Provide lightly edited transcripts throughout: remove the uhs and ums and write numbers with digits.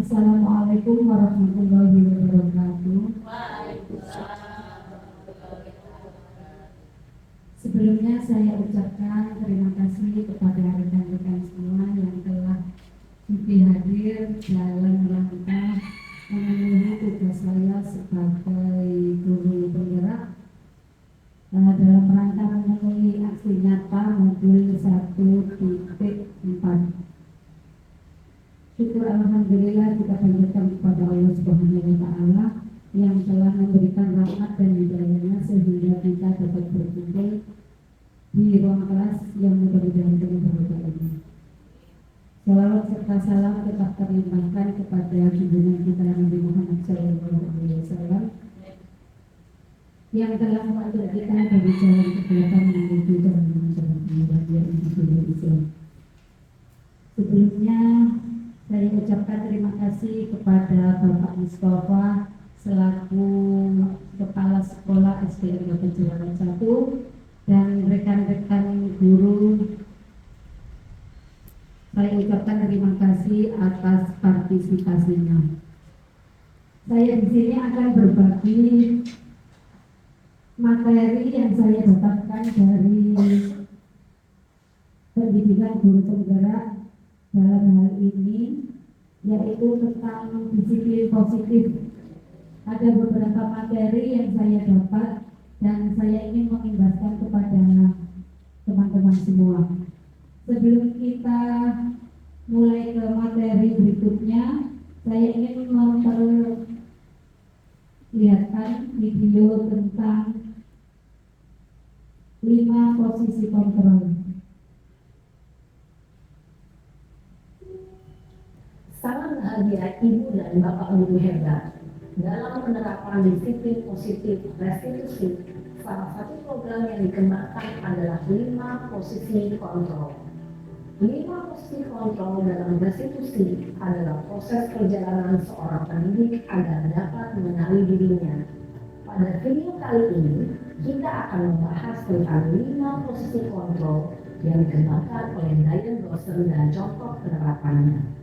Assalamualaikum warahmatullahi wabarakatuh. Sebelumnya saya ucapkan terima kasih kepada rekan-rekan semua yang telah hadir dalam rangka memenuhi tugas saya sebagai guru penggerak dalam rangka memenuhi aksi nyata modul 1.4. Syukur alhamdulillah kita panjatkan kepada Allah Subhanahu wa taala yang telah memberikan rahmat dan hidayahnya sehingga kita dapat berkumpul di ruang kelas yang mudah-mudahan penuh berkah ini. Salawat serta salam tetap terlimpahkan kepada junjungan kita Nabi Muhammad SAW yang telah membantu kita dari jalan kebaikan menuju jalan kemuliaan Islam. Sebelumnya saya ucapkan terima kasih kepada Bapak Mustafa selaku Kepala Sekolah SDN Kota Cilandak 1 dan rekan-rekan guru. Saya ucapkan terima kasih atas partisipasinya. Saya di sini akan berbagi materi yang saya dapatkan dari pendidikan guru penggerak dalam hal ini, yaitu tentang disiplin positif. Ada beberapa materi yang saya dapat dan saya ingin mengimbaskan kepada teman-teman semua. Sebelum kita mulai ke materi berikutnya, saya ingin memperlihatkan video tentang 5 posisi kontrol. Sangat bahagia Ibu dan Bapak Guru hebat dalam penerapan disiplin positif restitusi. Salah satu program yang dikembangkan adalah 5 posisi kontrol. 5 posisi kontrol dalam restitusi adalah proses perjalanan seorang pendidik agar dapat mengenali dirinya. Pada video kali ini, kita akan membahas tentang 5 posisi kontrol yang dikembangkan oleh Diane Dawson dan contoh penerapannya.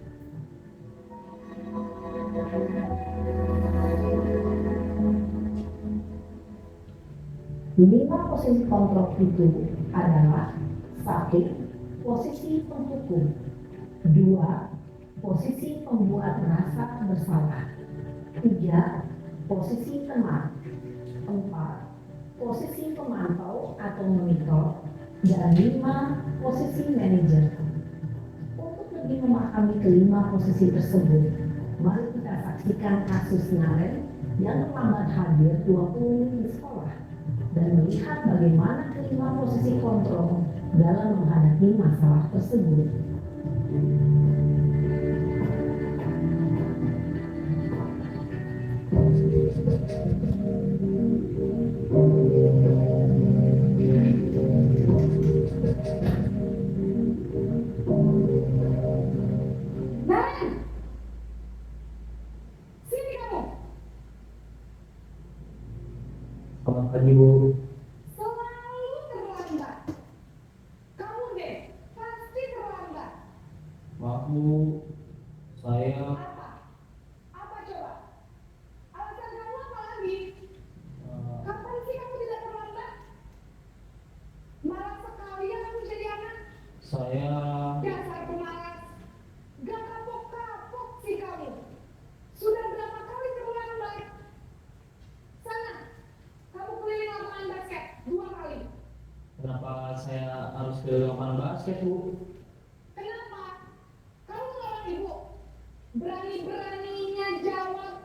5 posisi kontrol itu adalah 1. Posisi penghukum, 2. Posisi pembuat merasa bersalah, 3. Posisi teman, 4. Posisi pemantau atau monitor, dan 5. Posisi manajer. Untuk lebih memahami kelima posisi tersebut, mari kita saksikan kasus Naren yang terlambat hadir 20 menit di sekolah dan melihat bagaimana kelima posisi kontrol dalam menghadapi masalah tersebut. Selamat pagi, Bu. Selalu terlambat. Kamu deh, pasti terlambat. Maaf, Bu. Saya Apa? Apa coba? Alasan kamu apa lagi? Kapan sih kamu tidak terlambat? Malas sekali ya kamu jadi anak. saya Dasar pemalas. Gak kapok-kapok sih kamu. Sudah berapa kali terlambat? Sana, kamu keliling lapangan basket 2 kali. kenapa saya harus ke lapangan basket, Bu? Kenapa? Kamu seorang ibu. Berani-beraninya jawab.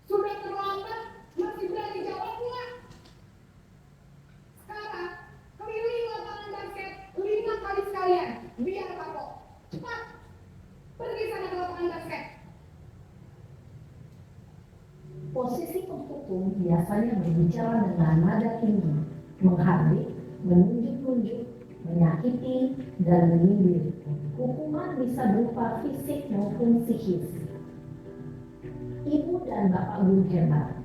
Sudah terlambat, masih berani jawab pula. Sekarang, keliling lapangan basket 5 kali sekalian. Biar kapok. Cepat. Pergi sana ke lapangan basket. Posisi penghukum biasanya berbicara dengan nada tinggi, menghardik, menunjuk-nunjuk, menyakiti, dan menyindir. Hukuman bisa berupa fisik maupun psikis. Ibu dan Bapak Guru hebat,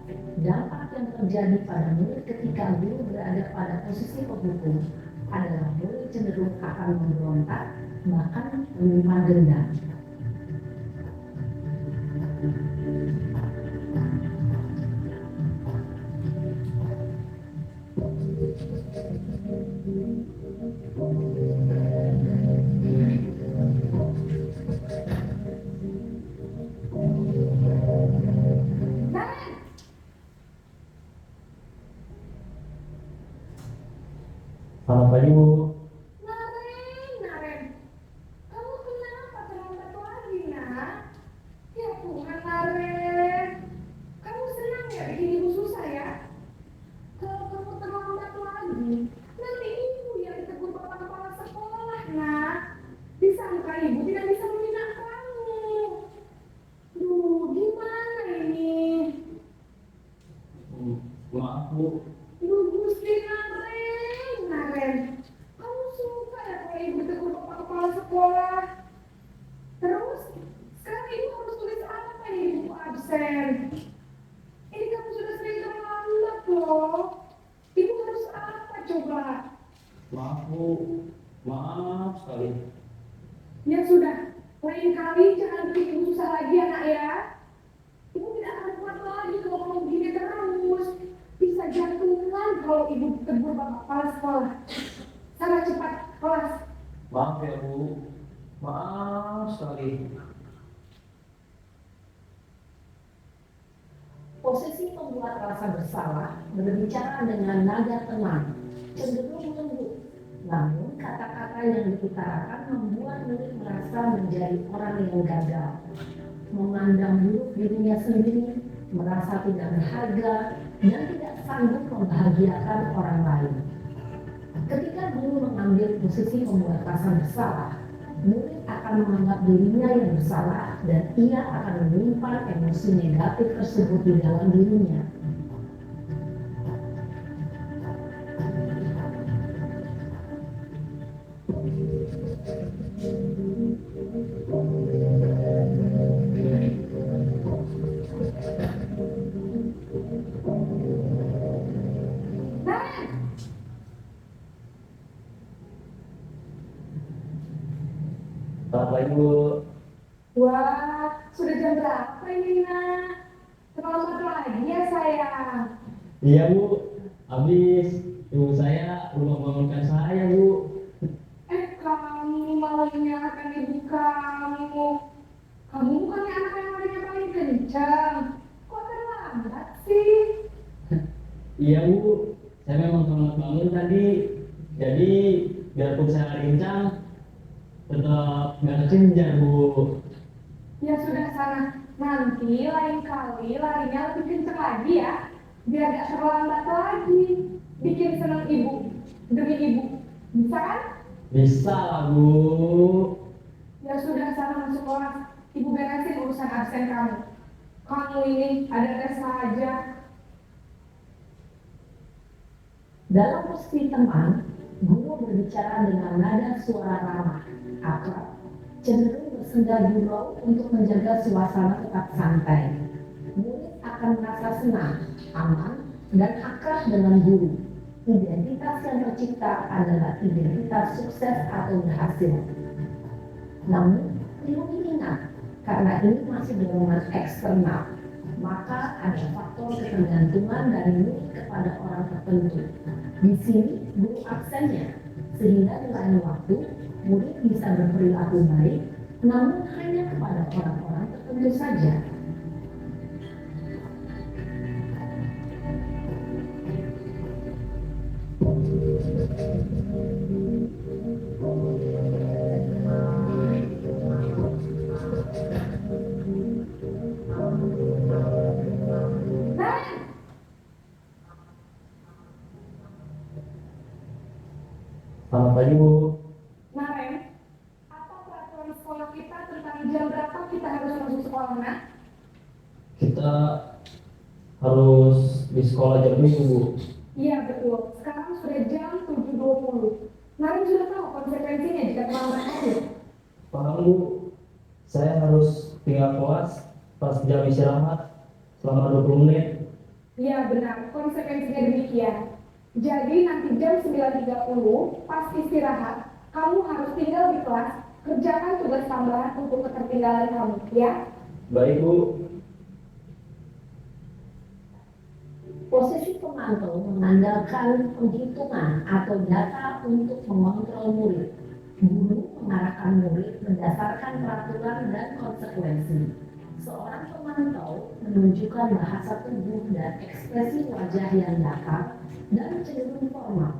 dampak yang terjadi pada murid ketika guru berada pada posisi penghukum adalah murid cenderung akan memberontak, bahkan menyimpan dendam. Bu. Lu mesti Naren. Kamu suka ya kalau ibu tegur bapak kepala sekolah? Terus, sekarang ibu harus tulis apa nih ibu absen? Ini kamu sudah sering terlambat loh. Ibu harus apa coba? Maaf Bu, maaf sekali. Ya sudah, lain kali jangan bikin ibu susah lagi anak ya. Ibu tidak akan kuat lagi kalau kamu begini terus. Bisa jantungan kalau ibu tegur bapak kepala sekolah. Sana cepat kelas. Maaf ya Bu, maaf sekali. Posisi pembuat rasa bersalah berbicara dengan nada tenang, cenderung lembut. Namun kata-kata yang diutarakan membuat murid merasa menjadi orang yang gagal, memandang buruk dirinya sendiri, merasa tidak berharga, dan tidak sanggup membahagiakan orang lain. Ketika guru mengambil posisi pembuat rasa bersalah, murid akan menganggap dirinya yang bersalah dan ia akan menyimpan emosi negatif tersebut di dalam dirinya. Naren, Selamat pagi Bu. wah, sudah jam berapa ini nak? Terlambat lagi ya sayang. Iya Bu, habis ibu saya belum bangunkan saya Bu. Kamu malah menyalahkan ibu kamu. Kamu bukannya anak yang larinya paling kencang. Kok terlambat sih? Iya Bu, saya memang selamat bangun tadi. Jadi biarpun saya lari kencang, tetap nggak kekejar Bu. Ya sudah sana. Nanti lain kali larinya lebih kencang lagi ya. Biar gak terlambat lagi. Bikin senang ibu. Demi ibu. Bisa kan? Bisa lah Bu. Ya sudah sana masuk kelas. Ibu beresin urusan absen kamu. Kamu ini ada saja. Dalam posisi teman, guru berbicara dengan nada suara ramah, akrab, cenderung bersenda gurau untuk menjaga suasana tetap santai. Murid akan merasa senang, aman, dan akrab dengan guru. Identitas yang tercipta adalah identitas sukses atau berhasil. Namun, perlu diingat, karena ini masih dorongan eksternal, maka ada faktor ketergantungan dari murid kepada orang tertentu. Di sini, guru absennya, sehingga di lain waktu, murid bisa berperilaku baik, namun hanya kepada orang-orang tertentu saja. Naren, Selamat pagi Bu. Naren, apa peraturan sekolah kita tentang jam berapa kita harus masuk sekolah, nak? Kita harus di sekolah jam 7 Bu. Iya betul. Sekarang sudah jam 7.20. Naren sudah tahu konsekuensinya jika terlambat aja. Paham Bu, saya harus tinggal kelas pas jam istirahat selama 20 menit. Iya benar, konsekuensinya demikian. Jadi nanti jam 9.30 pas istirahat, kamu harus tinggal di kelas, kerjakan tugas tambahan untuk ketertinggalan kamu, ya? Baik Bu. Posisi pemantau mengandalkan penghitungan atau data untuk mengontrol murid. Guru mengarahkan murid berdasarkan peraturan dan konsekuensi. Seorang pemantau menunjukkan bahasa tubuh dan ekspresi wajah yang datar dan cenderung formal.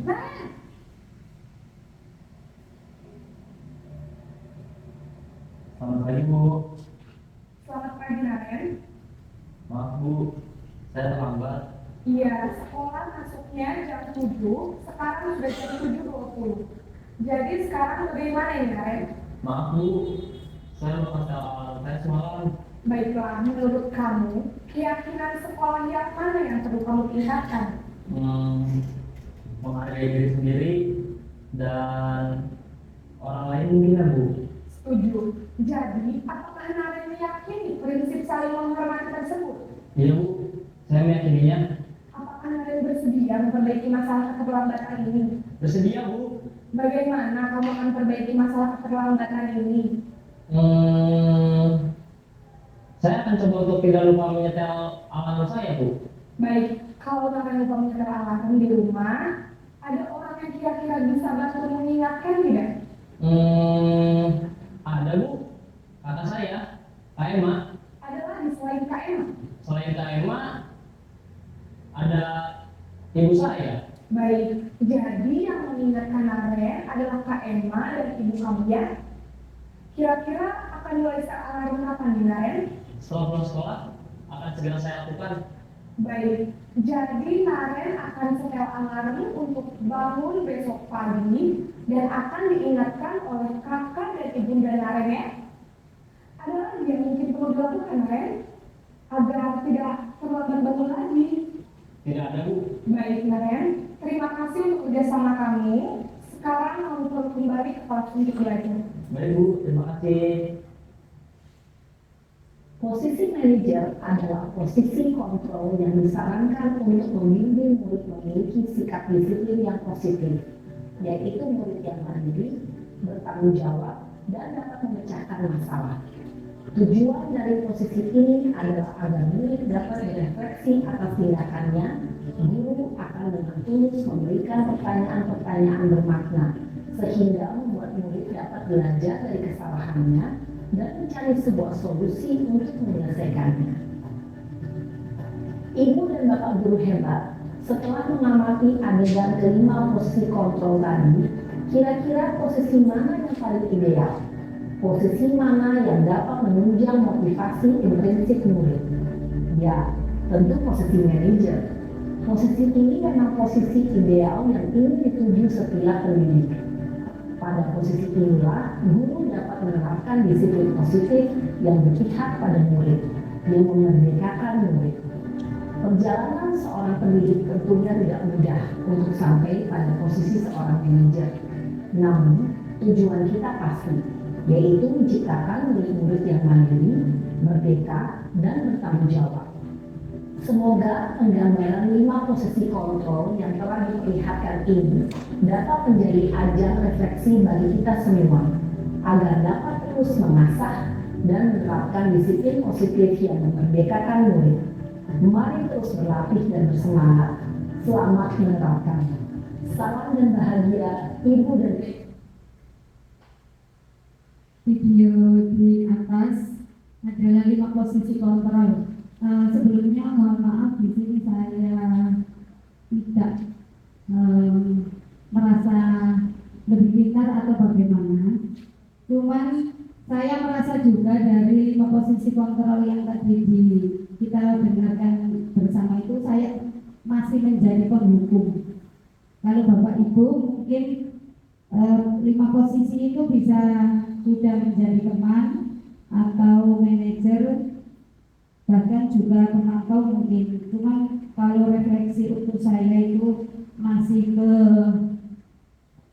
Nah, Selamat pagi Bu. selamat pagi Naren. Bu, saya terlambat. Iya, sekolah masuknya jam 7, sekarang sudah jam 7.20. Jadi sekarang bagaimana ini, Naren? Maaf Bu, saya lupa soal saya semalam. Baiklah, menurut kamu, keyakinan sekolah yang mana yang perlu kamu tingkatkan? Menghargai diri sendiri dan orang lain mungkin ya Bu. Setuju. Jadi, apakah Naren meyakini prinsip saling menghormati tersebut? Iya Bu, saya meyakininya. Apakah Naren bersedia memperbaiki masalah keterlambatan ini? Bersedia Bu. Bagaimana kamu akan perbaiki masalah keterlambatan ini? Saya akan coba untuk tidak lupa menyetel alarm saya Bu. Baik, kalau Naren lupa menyetel alarm di rumah, ada orang yang kira-kira bisa bantu mengingatkan tidak? Ada Bu, kata saya, Kak Emma. Ada lagi selain Kak Emma? Selain Kak Emma, ada ibu saya. Baik, jadi yang mengingatkan Naren adalah Kak Emma dan ibu kamu ya? Kira-kira akan mulai set alarm kapan nih, Naren? Setelah pulang sekolah, akan segera saya lakukan. Baik, jadi Naren akan setel alarm untuk bangun besok pagi dan akan diingatkan oleh kakak dan ibunda Naren ya. Ada lagi yang mungkin perlu dilakukan Naren agar tidak terlambat bangun lagi. Tidak ada Bu. Baik Naren, terima kasih untuk kerjasama kamu. Sekarang kamu perlu kembali ke kelas untuk belajar. Baik Bu, terima kasih. Posisi manajer adalah posisi kontrol yang disarankan untuk membimbing murid memiliki sikap disiplin yang positif, yaitu murid yang mandiri, bertanggung jawab, dan dapat memecahkan masalah. Tujuan dari posisi ini adalah agar murid dapat berefleksi atas tindakannya. Guru akan dengan tulus memberikan pertanyaan-pertanyaan bermakna, sehingga membuat murid dapat belajar dari kesalahannya dan mencari sebuah solusi untuk menyelesaikannya. Ibu dan bapak guru hebat, setelah mengamati adegan kelima posisi kontrol tadi, kira-kira posisi mana yang paling ideal? Posisi mana yang dapat menunjang motivasi intrinsik murid? Ya, tentu posisi manajer. Posisi ini memang posisi ideal yang ingin dituju setiap pendidik. Pada posisi inilah, guru dapat menerapkan disiplin positif yang berpihak pada murid, yang memerdekakan murid. Perjalanan seorang pendidik tentunya tidak mudah untuk sampai pada posisi seorang manajer. Namun, tujuan kita pasti, yaitu menciptakan murid-murid yang mandiri, merdeka, dan bertanggung jawab. Semoga penggambaran 5 posisi kontrol yang telah diperlihatkan ini dapat menjadi ajang refleksi bagi kita semua, agar dapat terus mengasah dan menerapkan disiplin positif yang memerdekakan murid. Mari terus berlatih dan bersemangat. Selamat menerapkan. Salam dan bahagia, Ibu dan Video di atas adalah 5 posisi kontrol. Sebelumnya mohon maaf, di sini saya tidak merasa lebih pintar atau bagaimana. Cuman saya merasa juga dari 5 posisi kontrol yang tadi kita dengarkan bersama itu, saya masih menjadi penghukum. Kalau Bapak Ibu mungkin 5 posisi itu bisa sudah menjadi teman atau manajer, bahkan juga pemantau mungkin. Cuman kalau refleksi untuk saya itu masih ke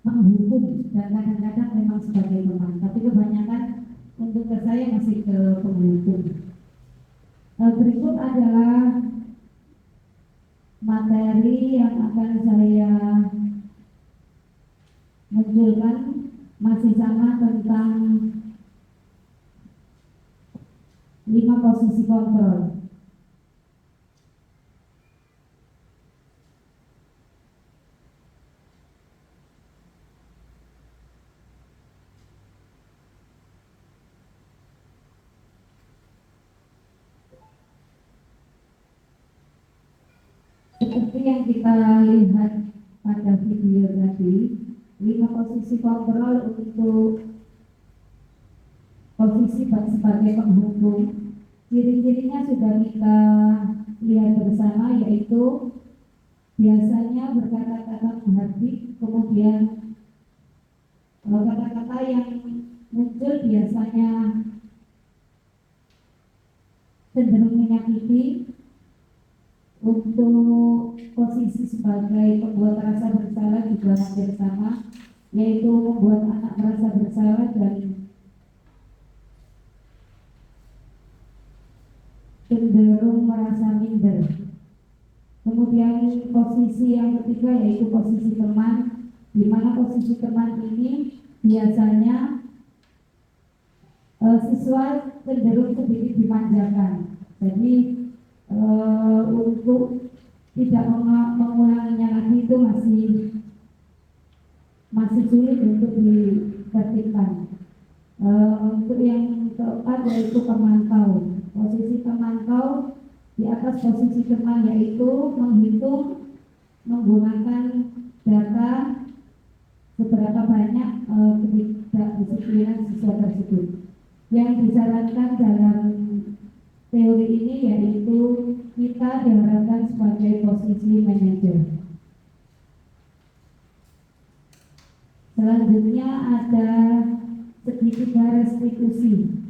menghukum dan kadang-kadang memang sebagai teman, tapi kebanyakan untuk ke saya masih ke penghukum. Berikut adalah materi yang akan saya munculkan, masih sama tentang 5 posisi kontrol. Seperti yang kita lihat pada video tadi, 5 posisi kontrol untuk posisi sebagai penghukum Ciri-cirinya sudah kita lihat bersama, yaitu biasanya berkata-kata menghardik, kemudian kata-kata yang muncul biasanya cenderung menyakiti. Untuk posisi sebagai pembuat rasa bersalah juga hampir sama, yaitu membuat anak merasa bersalah dan cenderung merasa minder. Kemudian posisi yang ketiga yaitu posisi teman, di mana posisi teman ini biasanya siswa cenderung sedikit dimanjakan. Jadi untuk tidak mengulanginya lagi itu masih sulit untuk ditertibkan. Untuk yang keempat yaitu pemantau. Posisi pemantau di atas posisi teman yaitu menghitung menggunakan data seberapa banyak ketidakdisiplinan siswa tersebut. Yang disarankan dalam teori ini yaitu kita diharapkan sebagai posisi manajer. Selanjutnya ada segitiga restitusi.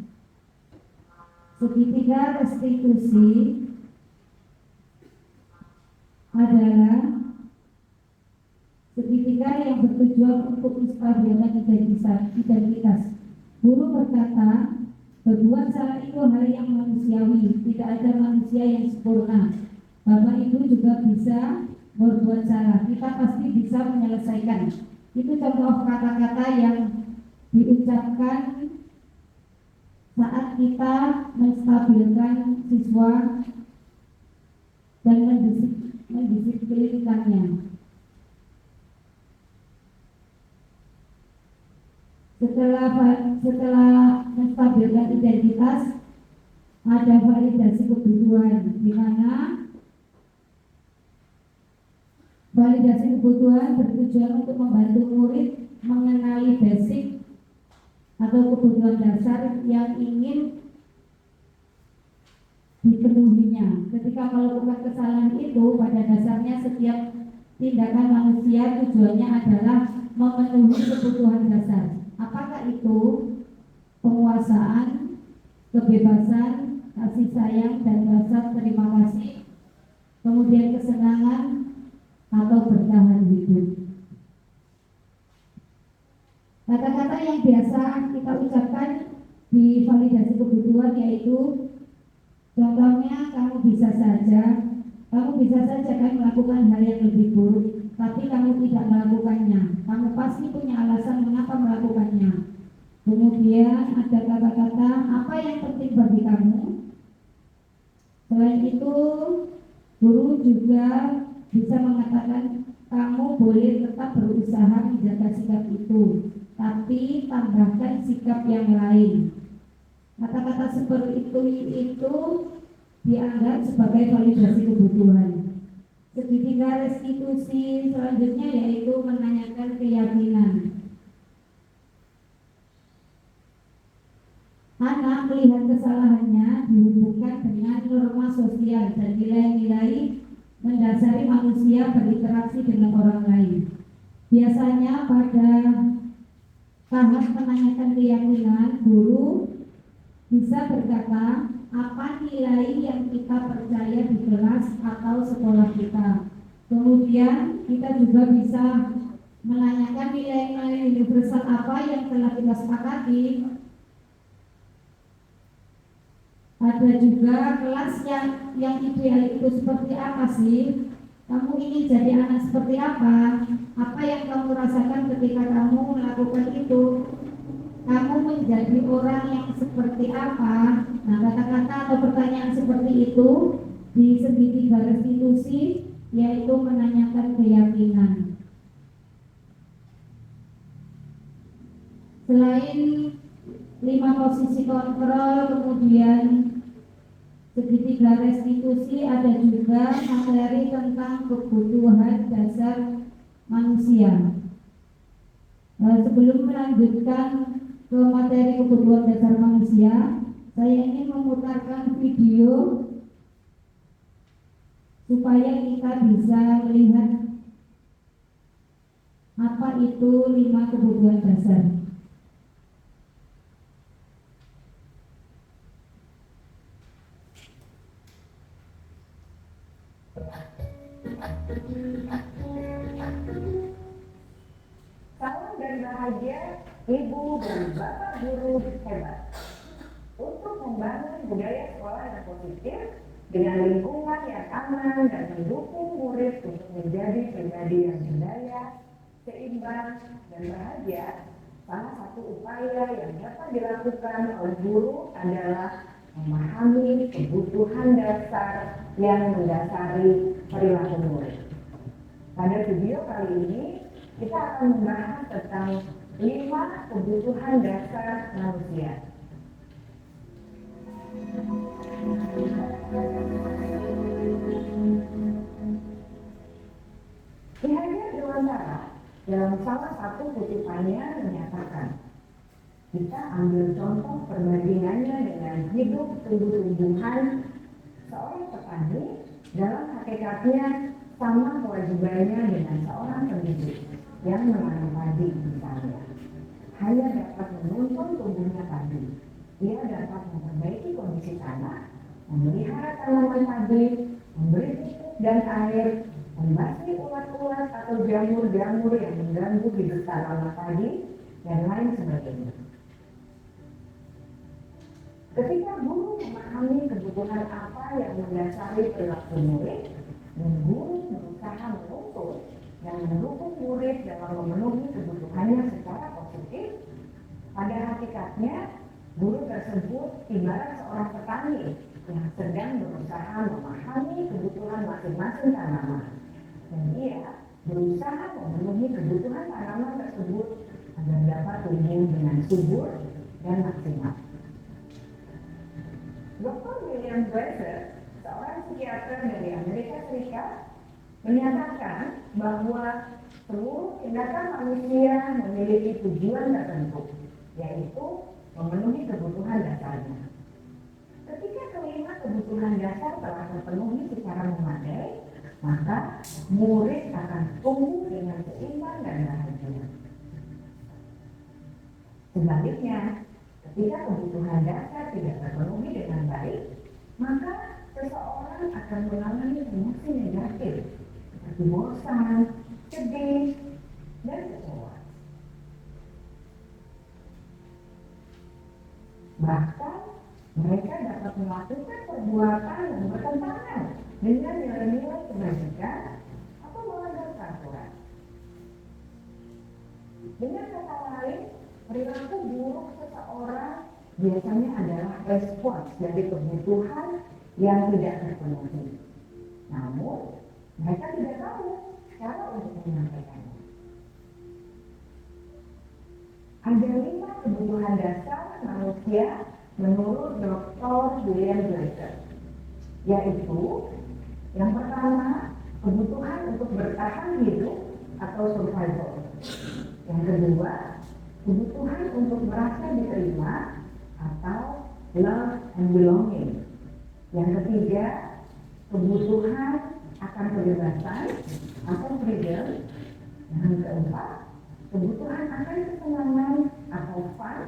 Segitiga restitusi adalah segitiga yang bertujuan untuk menstabilkan identitas. Guru berkata, berbuat salah itu hal yang manusiawi, tidak ada manusia yang sempurna. Bapak Ibu juga bisa berbuat salah, kita pasti bisa menyelesaikan. Itu contoh kata-kata yang diucapkan saat kita menstabilkan siswa dan mendisiplinkannya. Setelah menstabilkan identitas, ada validasi kebutuhan, di mana validasi kebutuhan bertujuan untuk membantu murid mengenali basic atau kebutuhan dasar yang ingin dipenuhinya. Ketika melakukan kesalahan itu, pada dasarnya setiap tindakan manusia tujuannya adalah memenuhi kebutuhan dasar. Apakah itu penguasaan, kebebasan, kasih sayang dan rasa terima kasih, kemudian kesenangan atau bertahan hidup. Kata-kata yang biasa kita ucapkan di validasi kebutuhan yaitu contohnya, kamu bisa saja kan melakukan hal yang lebih buruk, tapi kamu tidak melakukannya. Kamu pasti punya alasan mengapa melakukannya. Kemudian ada kata-kata, apa yang penting bagi kamu? Selain itu, guru juga bisa mengatakan, kamu boleh tetap berusaha menjaga sikap itu, tapi tambahkan sikap yang lain. Kata-kata seperti itu dianggap sebagai validasi kebutuhan. Segitiga restitusi selanjutnya yaitu menanyakan keyakinan. Anak melihat kesalahannya dihubungkan dengan norma sosial dan nilai-nilai mendasari manusia berinteraksi dengan orang lain. Biasanya pada tahap menanyakan keyakinan, guru bisa berkata, apa nilai yang kita percaya di kelas atau sekolah kita. Kemudian kita juga bisa menanyakan nilai-nilai universal apa yang telah kita sepakati. Ada juga kelas yang ideal itu seperti apa sih? Kamu ingin jadi anak seperti apa? Apa yang kamu rasakan ketika kamu melakukan itu? Kamu menjadi orang yang seperti apa? Nah, kata-kata atau pertanyaan seperti itu di segitiga restitusi yaitu menanyakan keyakinan. Selain 5 posisi kontrol, kemudian segitiga restitusi, ada juga materi tentang kebutuhan dasar manusia. Sebelum melanjutkan ke materi kebutuhan dasar manusia, Saya ingin memutarkan video supaya kita bisa melihat apa itu 5 kebutuhan dasar. Salam dan bahagia Ibu dan Bapak guru hebat untuk membangun budaya sekolah yang positif dengan lingkungan yang aman dan mendukung murid untuk menjadi pribadi yang berdaya, seimbang, dan bahagia. Salah satu upaya yang dapat dilakukan oleh guru adalah memahami kebutuhan dasar yang mendasari perilaku murid. Pada video kali ini, kita akan membahas tentang 5 kebutuhan dasar manusia. Ki Hajar Dewantara dalam salah satu kutipannya menyatakan, kita ambil contoh perbandingannya dengan hidup tumbuh-tumbuhan. Seorang petani dalam hakikatnya sama kewajibannya dengan seorang pendidik yang menanam padi misalnya. Hanya dapat menuntun tumbuhnya padi. Ia dapat memperbaiki kondisi tanah, memelihara tanaman padi, memberi pupuk dan air, membasmi ulat-ulat atau jamur-jamur yang mengganggu hidup tanaman padi, dan lain sebagainya. Ketika guru memahami kebutuhan apa yang mendasari perilaku murid, dan guru berusaha menuntun dan mendukung murid dalam memenuhi kebutuhannya secara positif, pada hakikatnya guru tersebut ibarat seorang petani yang sedang berusaha memahami kebutuhan masing-masing tanaman, dan ia berusaha memenuhi kebutuhan tanaman tersebut agar dapat tumbuh dengan subur dan maksimal. Dr. William Glasser, seorang psikiater dari Amerika Serikat, menyatakan bahwa seluruh tindakan manusia memiliki tujuan tertentu, yaitu memenuhi kebutuhan dasarnya. Ketika kelima kebutuhan dasar telah terpenuhi secara memadai, maka murid akan tumbuh dengan seimbang dan bahagia. Sebaliknya, ketika kebutuhan dasar tidak terpenuhi dengan baik, maka seseorang akan mengalami emosi negatif seperti bosan, sedih, dan kecewa. Bahkan mereka dapat melakukan perbuatan yang bertentangan dengan nilai-nilai kebajikan atau melanggar peraturan. Dengan kata lain, perilaku buruk seseorang biasanya adalah respons dari kebutuhan yang tidak terpenuhi. Namun, mereka tidak tahu cara untuk menyampaikannya. Ada 5 kebutuhan dasar manusia menurut Dr. William Glasser, yaitu yang pertama, kebutuhan untuk bertahan hidup atau survival. Yang kedua, kebutuhan untuk merasa diterima atau love and belonging. Yang ketiga, kebutuhan akan kebebasan atau freedom. Yang keempat, kebutuhan akan kesenangan atau fun.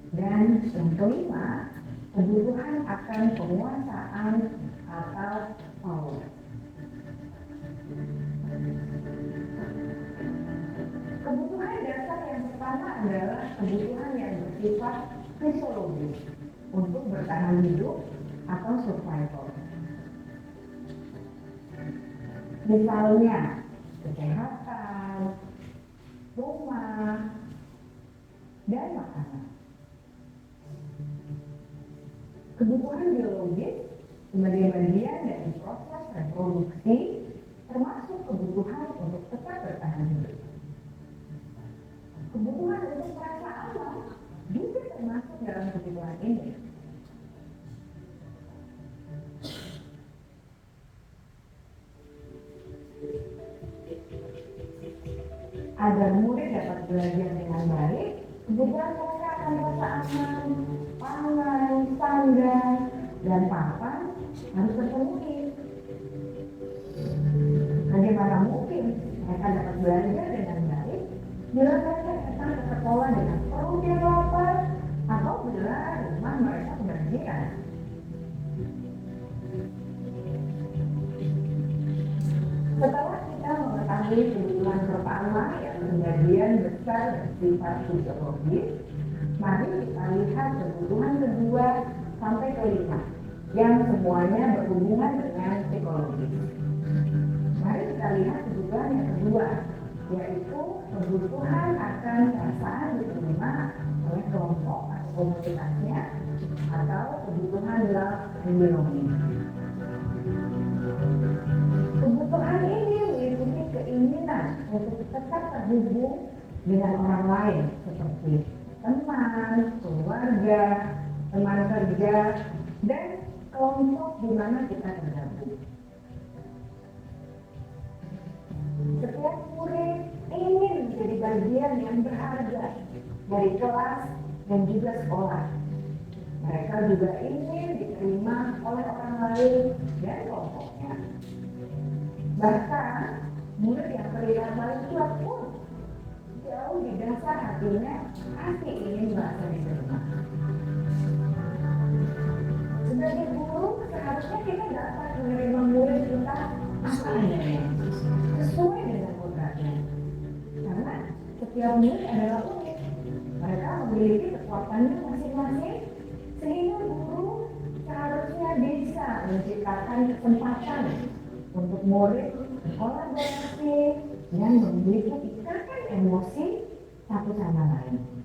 Dan yang kelima, kebutuhan akan penguasaan atau power. Kebutuhan dasar yang pertama adalah kebutuhan yang bersifat fisiologis untuk bertahan hidup atau survival. Misalnya, kesehatan, rumah, dan makanan. Kebutuhan biologis sebagai bagian dari proses reproduksi, termasuk kebutuhan untuk tetap bertahan hidup. Kebutuhan untuk merasa aman juga termasuk dalam kebutuhan ini. Agar murid dapat belajar dengan baik, kebutuhan mereka akan merasa aman, pangan, sandang, dan papan harus terpenuhi. Bagaimana mungkin mereka dapat belajar dengan baik bila mereka datang ke sekolah dengan perut yang lapar atau bila rumah mereka kebanjiran? Setelah kita mengetahui kebutuhan pertama yang sebagian besar bersifat fisiologis, mari kita lihat kebutuhan kedua sampai kelima yang semuanya berhubungan dengan psikologis. Mari kita lihat kebutuhan yang kedua, yaitu kebutuhan akan perasaan diterima oleh kelompok atau komunitasnya, atau kebutuhan love and belonging. Kebutuhan ini meliputi keinginan untuk tetap terhubung dengan orang lain seperti teman, keluarga, teman kerja, dan kelompok di mana kita tergabung. Setiap murid ingin menjadi bagian yang berharga dari kelas dan juga sekolah. Mereka juga ingin diterima oleh orang lain dan kelompoknya. Bahkan murid yang terlihat paling kuat pun jauh di dasar hatinya pasti ingin merasa diterima. Sebagai guru seharusnya kita dapat menerima murid kita apa adanya, sesuai dengan kodratnya. Karena setiap murid adalah unik. Mereka memiliki kekuatannya masing-masing, sehingga guru seharusnya bisa menciptakan kesempatan untuk murid kolaborasi dan memiliki ikatan emosi satu sama lain.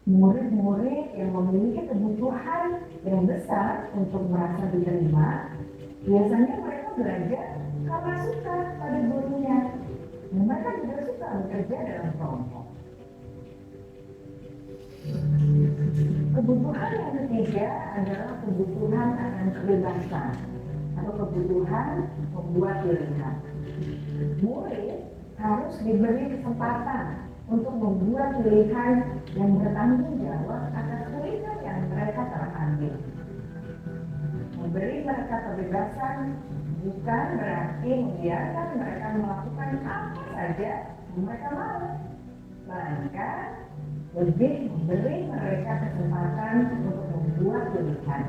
Murid-murid yang memiliki kebutuhan yang besar untuk merasa diterima, biasanya mereka belajar karena suka pada gurunya, dan mereka juga suka bekerja dalam kelompok. Kebutuhan yang ketiga adalah kebutuhan akan kebebasan atau kebutuhan membuat pilihan. Murid harus diberi kesempatan untuk membuat pilihan yang bertanggung jawab atas pilihan yang mereka telah ambil. Memberi mereka kebebasan bukan berarti membiarkan mereka melakukan apa saja yang mereka mau, melainkan lebih memberi mereka kesempatan untuk membuat pilihan,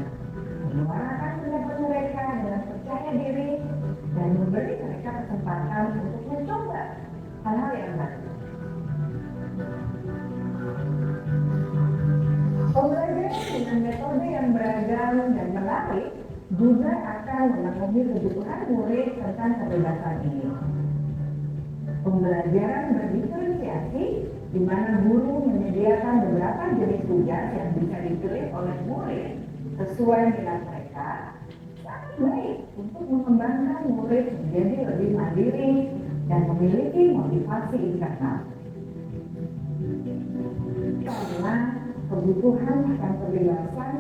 menyuarakan pendapat mereka dengan percaya diri, dan memberi mereka kesempatan untuk mencoba hal-hal yang baru. Pembelajaran dengan metode yang beragam dan menarik juga akan memenuhi kebutuhan murid tentang kebebasan ini. Pembelajaran berdiferensiasi di mana guru menyediakan beberapa jenis tugas yang bisa dipilih oleh murid sesuai minat mereka, sangat baik untuk mengembangkan murid menjadi lebih mandiri dan memiliki motivasi internal. Karena kebutuhan akan kebebasan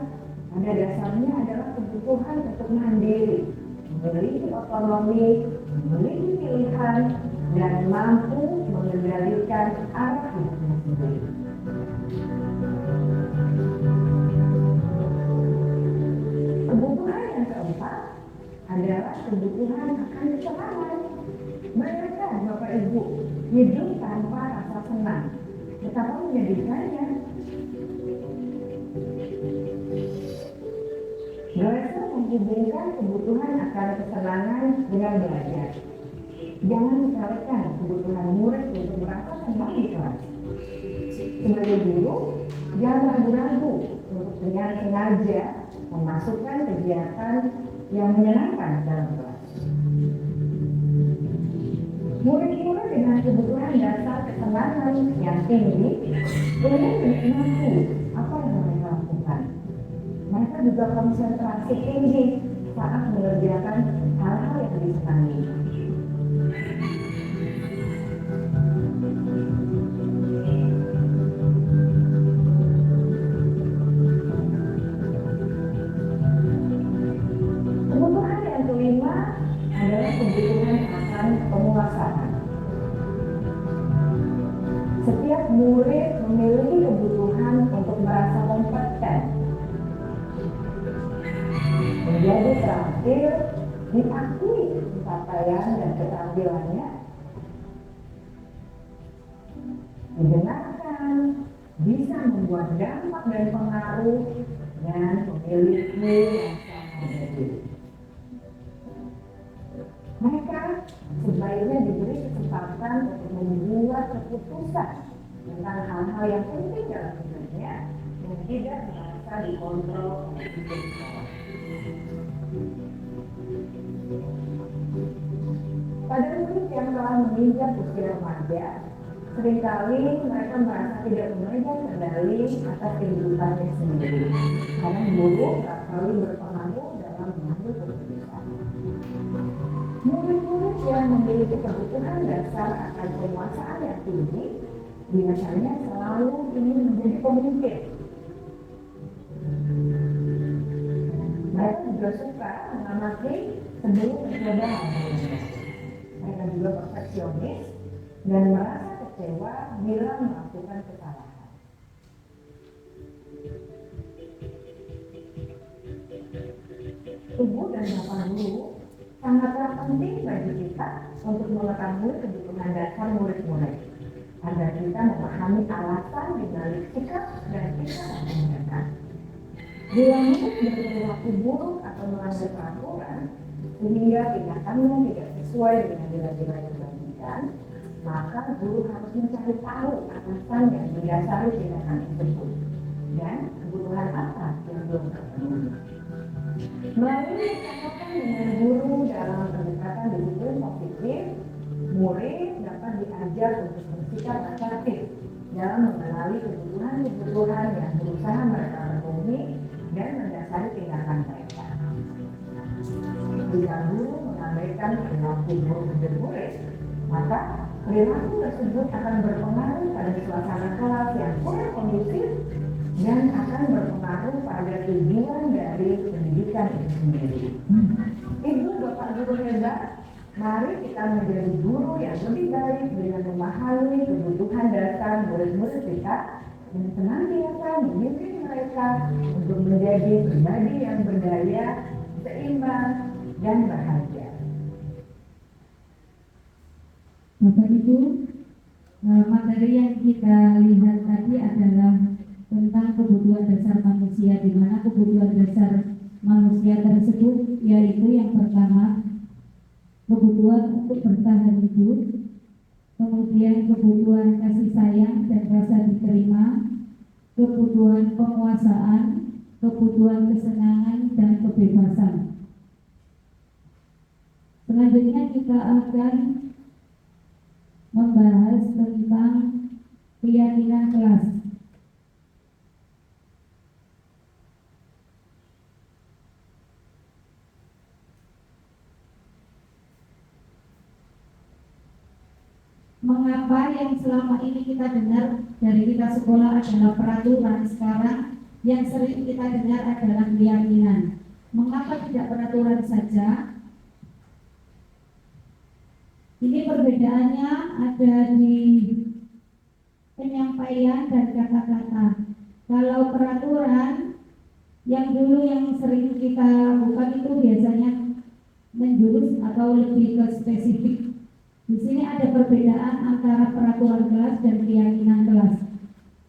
pada dasarnya adalah kebutuhan untuk mandiri, memiliki otonomi, memiliki pilihan, dan mampu mengendalikan arah hidupnya sendiri. Kebutuhan yang keempat adalah kebutuhan akan kesenangan. Bayangkan Bapak Ibu hidup tanpa rasa senang, betapa menyedihkannya. Glasser menghubungkan kebutuhan akan kesenangan dengan belajar. Jangan misalkan kebutuhan murid untuk merasa senang di kelas. Sebagai guru, jangan ragu-ragu untuk dengan sengaja memasukkan kegiatan yang menyenangkan dalam kelas. Murid-murid dengan kebutuhan dasar kesenangan yang tinggi ingin menikmati apa yang mereka lakukan. Mereka juga konsentrasi tinggi saat mengerjakan hal-hal yang disenangi. Kebutuhan yang kelima adalah kebutuhan akan penguasaan. Setiap murid memiliki kebutuhan untuk merasa kompeten keterampilannya didengarkan, bisa membuat dampak dan pengaruh, dan memiliki rasa adil. Mereka sebaiknya diberi kesempatan untuk membuat keputusan tentang hal-hal yang penting dalam hidupnya yang tidak merasa dikontrol oleh sistem sekolah. Pada murid yang telah menginjak usia remaja, seringkali mereka merasa tidak memegang kendali atas kehidupannya sendiri, karena guru tak selalu berpengaruh dalam mengambil keputusan. Murid-murid yang memiliki kebutuhan dasar akan penguasaan yang tinggi biasanya selalu ingin menjadi pemimpin. Mereka juga suka mengamati sebelum mencoba hal-hal. Mereka juga perfeksionis dan merasa kecewa bila melakukan kesalahan. Ibu dan bapak guru sangatlah penting bagi kita untuk mengetahui kebutuhan dasar murid-murid agar kita memahami alasan di balik sikap dan tingkah laku mereka. Bila murid berperilaku buruk atau melanggar peraturan sehingga tindakannya tidak sesuai dengan nilai-nilai kebaikan, maka guru harus mencari tahu alasan yang mendasari tindakan tersebut dan kebutuhan apa yang belum terpenuhi. Melalui pendekatan dengan guru dalam pendekatan disiplin positif, murid dapat diajar untuk bersikap asertif dalam mengenali kebutuhan yang berusaha mereka penuhi dan mendasari tindakan mereka. Jika guru mengabaikan perilaku murid, maka perilaku tersebut akan berpengaruh pada suasana kelas yang kurang kondusif dan akan berpengaruh pada tujuan dari pendidikan itu sendiri. Ibu bapak guru hebat, mari kita menjadi guru yang lebih baik dengan memahami kebutuhan dasar murid-murid kita dan senantiasa memimpin mereka untuk menjadi pribadi yang berdaya, seimbang, dan bahagia. Bapak Ibu, materi yang kita lihat tadi adalah tentang kebutuhan dasar manusia, di mana kebutuhan dasar manusia tersebut yaitu yang pertama kebutuhan untuk bertahan hidup, kemudian kebutuhan kasih sayang dan rasa diterima, kebutuhan penguasaan, kebutuhan kesenangan dan kebebasan. Selanjutnya kita akan membahas tentang keyakinan kelas. Mengapa yang selama ini kita dengar dari kita sekolah adalah peraturan, sekarang yang sering kita dengar adalah keyakinan? Mengapa tidak peraturan saja? Ini perbedaannya ada di penyampaian dan kata-kata. Kalau peraturan yang dulu yang sering kita lakukan itu biasanya menjurus atau lebih ke spesifik. Di sini ada perbedaan antara peraturan kelas dan keyakinan kelas.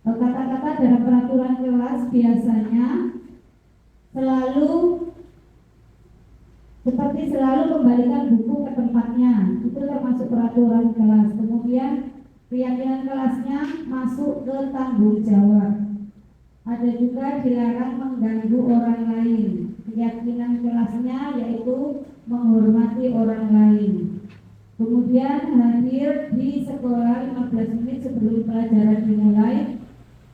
Kata-kata dalam peraturan kelas biasanya seperti selalu kembalikan buku ke tempatnya, itu termasuk peraturan kelas. Kemudian keyakinan kelasnya masuk ke tanggung jawab. Ada juga dilarang mengganggu orang lain. Keyakinan kelasnya yaitu menghormati orang lain. Kemudian hadir di sekolah 15 menit sebelum pelajaran dimulai,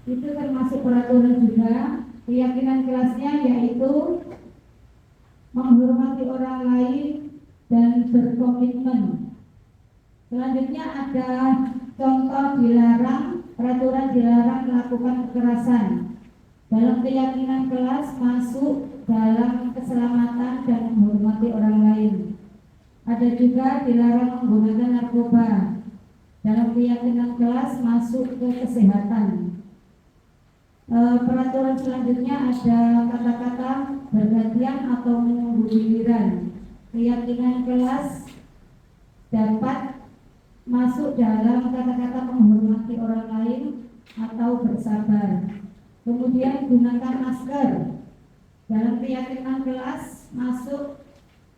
itu termasuk peraturan juga. Keyakinan kelasnya yaitu menghormati orang lain dan berkomitmen. Selanjutnya ada contoh dilarang, peraturan dilarang melakukan kekerasan. Dalam keyakinan kelas masuk dalam keselamatan dan menghormati orang lain. Ada juga dilarang menggunakan narkoba. Dalam keyakinan kelas masuk ke kesehatan. Peraturan selanjutnya ada kata-kata bergantian atau menunggu giliran. Keyakinan kelas dapat masuk dalam kata-kata menghormati orang lain atau bersabar. Kemudian gunakan masker. Dalam keyakinan kelas masuk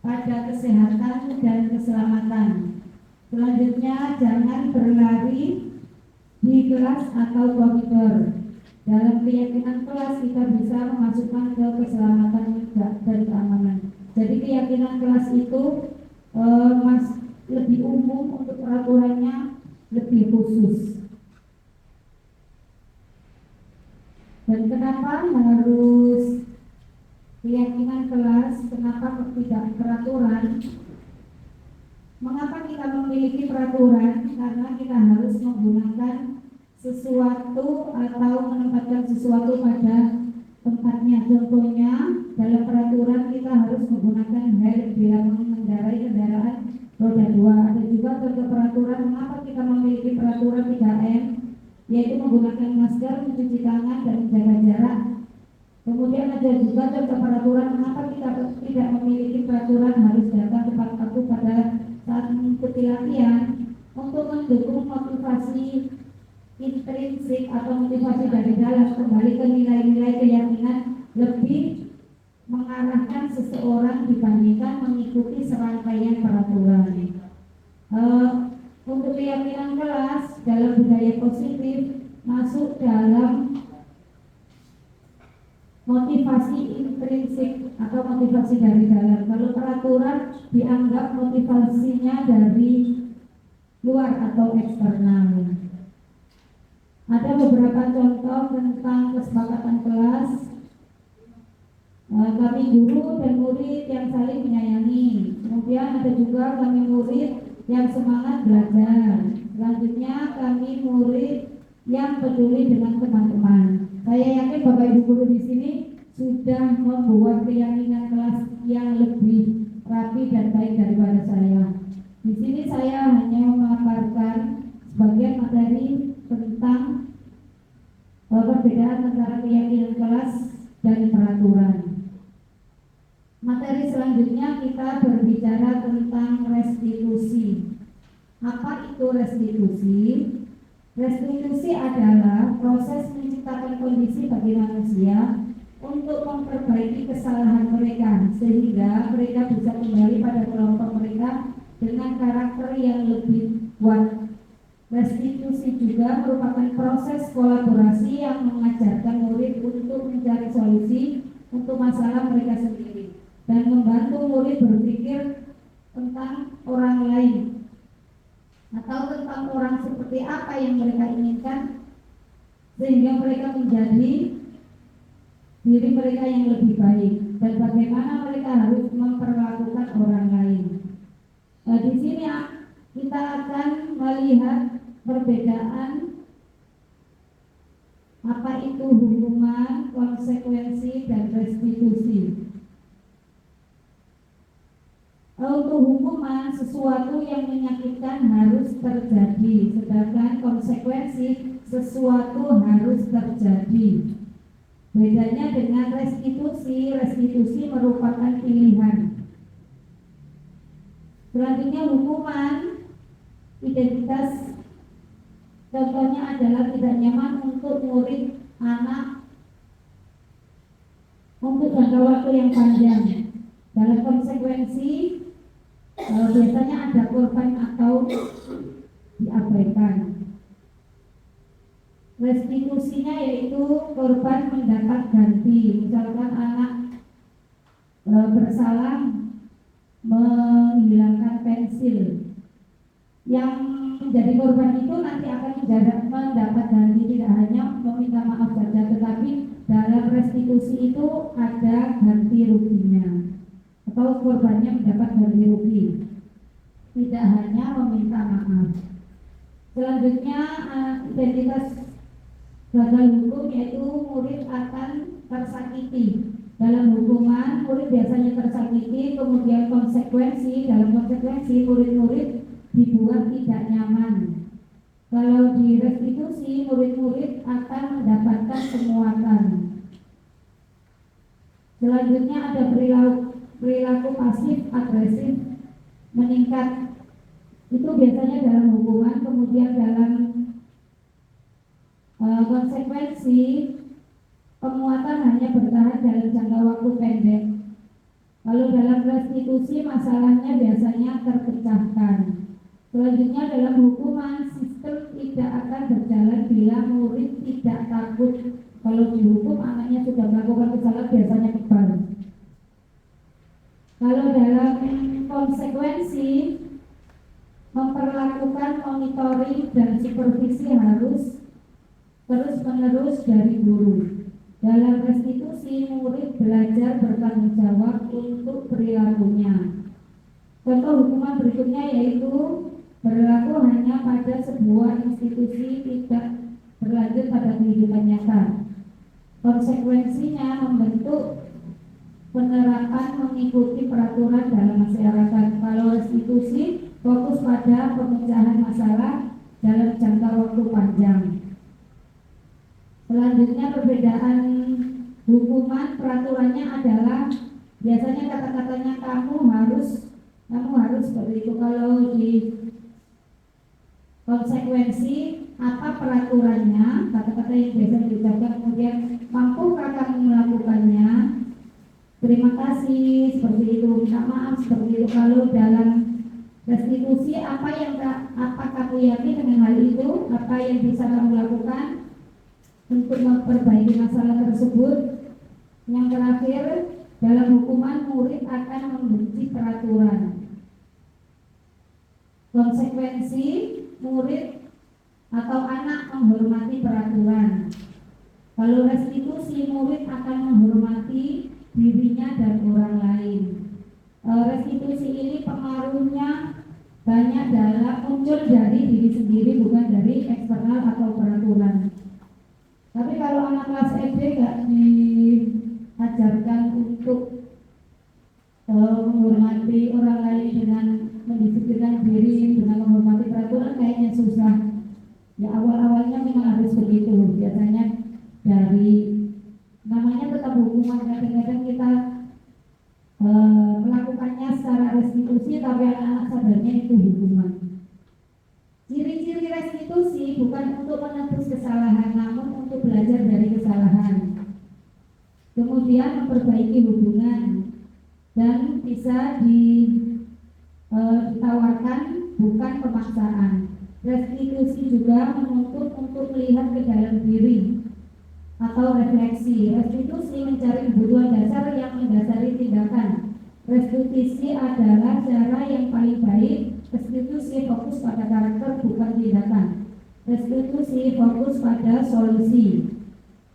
pada kesehatan dan keselamatan. Selanjutnya jangan berlari di kelas atau koridor. Dalam keyakinan kelas kita bisa memasukkan ke keselamatan dan keamanan. Jadi keyakinan kelas itu lebih umum, untuk peraturannya lebih khusus. Dan kenapa harus keyakinan kelas, kenapa tidak peraturan? Mengapa kita memiliki peraturan? Karena kita harus menggunakan sesuatu atau menempatkan sesuatu pada tempatnya. Contohnya dalam peraturan kita harus menggunakan helm bila mengendarai kendaraan roda 2. Ada juga contoh peraturan mengapa kita memiliki peraturan 3M, yaitu menggunakan masker, mencuci tangan, dan menjaga jarak. Kemudian ada juga contoh peraturan mengapa kita tidak memiliki peraturan harus datang tepat waktu pada saat mengikuti latihan, untuk mendukung motivasi intrinsik atau motivasi dari dalam, kembali ke nilai-nilai keyakinan, lebih mengarahkan seseorang dibandingkan mengikuti serangkaian peraturan. Untuk keyakinan kelas dalam budaya positif masuk dalam motivasi intrinsik atau motivasi dari dalam. Kalau peraturan dianggap motivasinya dari luar atau eksternal. Ada beberapa contoh tentang kesepakatan kelas. Kami guru dan murid yang saling menyayangi. Kemudian ada juga kami murid yang semangat belajar. Selanjutnya kami murid yang peduli dengan teman-teman. Saya yakin Bapak Ibu guru di sini sudah membuat keyakinan kelas yang lebih rapi dan baik daripada saya. Di sini saya hanya memaparkan sebagian materi tentang perbedaan antara keyakinan kelas dan peraturan. Materi selanjutnya kita berbicara tentang restitusi. Apa itu restitusi? Restitusi adalah proses menciptakan kondisi bagi manusia untuk memperbaiki kesalahan mereka sehingga mereka bisa kembali pada kelompok mereka dengan karakter yang lebih kuat. Restitusi juga merupakan proses kolaborasi yang mengajarkan murid untuk mencari solusi untuk masalah mereka sendiri dan membantu murid berpikir tentang orang lain atau tentang orang seperti apa yang mereka inginkan sehingga mereka menjadi diri mereka yang lebih baik dan bagaimana mereka harus memperlakukan orang lain. Di sini kita akan melihat perbedaan apa itu hukuman, konsekuensi, dan restitusi. Untuk hukuman, sesuatu yang menyakitkan harus terjadi, sedangkan konsekuensi sesuatu harus terjadi. Bedanya dengan restitusi, restitusi merupakan pilihan. Selanjutnya hukuman, identitas contohnya adalah tidak nyaman untuk murid anak untuk jangka waktu yang panjang. Dalam konsekuensi biasanya ada korban atau diabaikan. Restitusinya yaitu korban mendapat ganti. Misalkan anak bersalah menghilangkan pensil, yang menjadi korban itu nanti akan mendapat ganti, tidak hanya meminta maaf saja, tetapi dalam restitusi itu ada ganti ruginya atau korbannya mendapat ganti rugi, tidak hanya meminta maaf. Selanjutnya identitas gagal hukum yaitu murid akan tersakiti. Dalam hukuman murid biasanya tersakiti, kemudian dalam konsekuensi murid-murid dibuat tidak nyaman. Kalau di restitusi murid-murid akan mendapatkan penguatan. Selanjutnya ada perilaku pasif agresif meningkat. Itu biasanya dalam hukuman, kemudian dalam konsekuensi penguatan hanya bertahan dalam jangka waktu pendek. Kalau dalam restitusi masalahnya biasanya terpecahkan. Selanjutnya dalam hukuman, sistem tidak akan berjalan bila murid tidak takut. Kalau dihukum anaknya sudah melakukan kesalahan biasanya kebal. Kalau dalam konsekuensi, memperlakukan monitoring dan supervisi harus terus-menerus dari guru. Dalam restitusi, murid belajar bertanggung jawab untuk perilakunya. Contoh hukuman berikutnya yaitu berlaku hanya pada sebuah institusi, tidak berlanjut pada kehidupan nyata. Konsekuensinya membentuk penerapan mengikuti peraturan dalam masyarakat. Kalau restitusi fokus pada pemecahan masalah dalam jangka waktu panjang. Selanjutnya perbedaan hukuman peraturannya adalah biasanya kata-katanya kamu harus seperti itu. Kalau di konsekuensi apa peraturannya, kata-kata yang biasa diucapkan, kemudian mampukah kamu melakukannya, terima kasih, seperti itu, minta maaf, seperti itu. Kalau dalam restitusi apa kamu yakin dengan hal itu, apa yang bisa kamu lakukan untuk memperbaiki masalah tersebut. Yang terakhir, dalam hukuman murid akan membenci peraturan. Konsekuensi, murid atau anak menghormati peraturan. Kalau restitusi, murid akan menghormati dirinya dan orang lain. Restitusi ini pengaruhnya banyak muncul dari diri sendiri, bukan dari eksternal atau peraturan. Tapi kalau anak kelas SD nggak diajarkan untuk menghormati orang lain dengan mendisiplinkan diri, dengan menghormati peraturan, kayaknya susah. Ya awal-awalnya memang harus begitu. Biasanya dari namanya tetap hukuman, kadang-kadang kita melakukannya secara restitusi, tapi anak-anak sadarnya itu hukuman. Ciri-ciri restitusi bukan untuk menebus kesalahan, namun untuk belajar dari kesalahan. Kemudian memperbaiki hubungan dan bisa ditawarkan, bukan pemaksaan. Restitusi juga menuntut untuk melihat ke dalam diri atau refleksi. Restitusi mencari kebutuhan dasar yang mendasari tindakan. Restitusi adalah cara yang paling baik. Restitusi fokus pada karakter, bukan tindakan. Restitusi fokus pada solusi.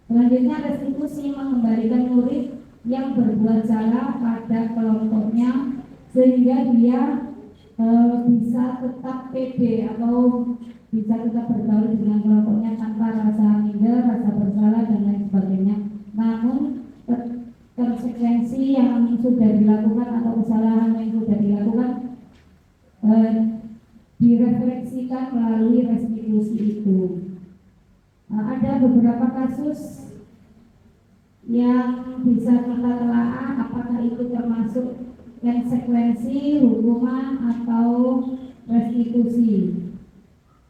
Selanjutnya, restitusi mengembalikan murid yang berbuat salah pada kelompoknya sehingga dia bisa tetap pede atau bisa tetap bergaul dengan kelompoknya tanpa rasa minder, rasa bersalah dan lain sebagainya. Namun konsekuensi yang sudah dilakukan atau kesalahan yang sudah dilakukan direfleksikan melalui restitusi itu. Ada beberapa kasus yang bisa kita telaah apakah itu termasuk konsekuensi, hukuman, atau restitusi.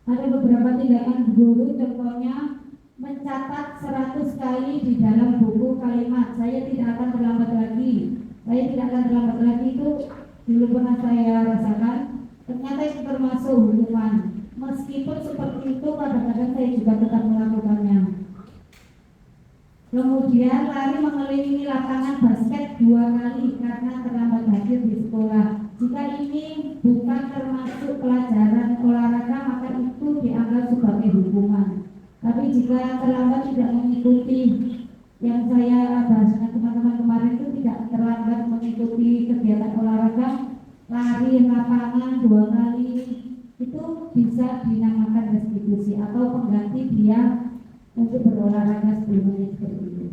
Ada beberapa tindakan guru, contohnya mencatat 100 kali di dalam buku kalimat saya tidak akan terlambat lagi. Saya tidak akan terlambat lagi itu dulu pernah saya rasakan. Ternyata itu termasuk hukuman. Meskipun seperti itu, kadang-kadang saya juga tetap melakukannya. Kemudian lari mengelilingi lapangan basket 2 kali karena terlambat hadir di sekolah. Jika ini bukan termasuk pelajaran olahraga, maka itu dianggap sebagai hukuman. Tapi jika terlambat tidak mengikuti yang saya bahas dengan teman-teman kemarin, itu tidak terlambat mengikuti kegiatan olahraga, lari lapangan 2 kali, itu bisa dinamakan restitusi atau pengganti dia untuk berolahraga sebelumnya seperti itu.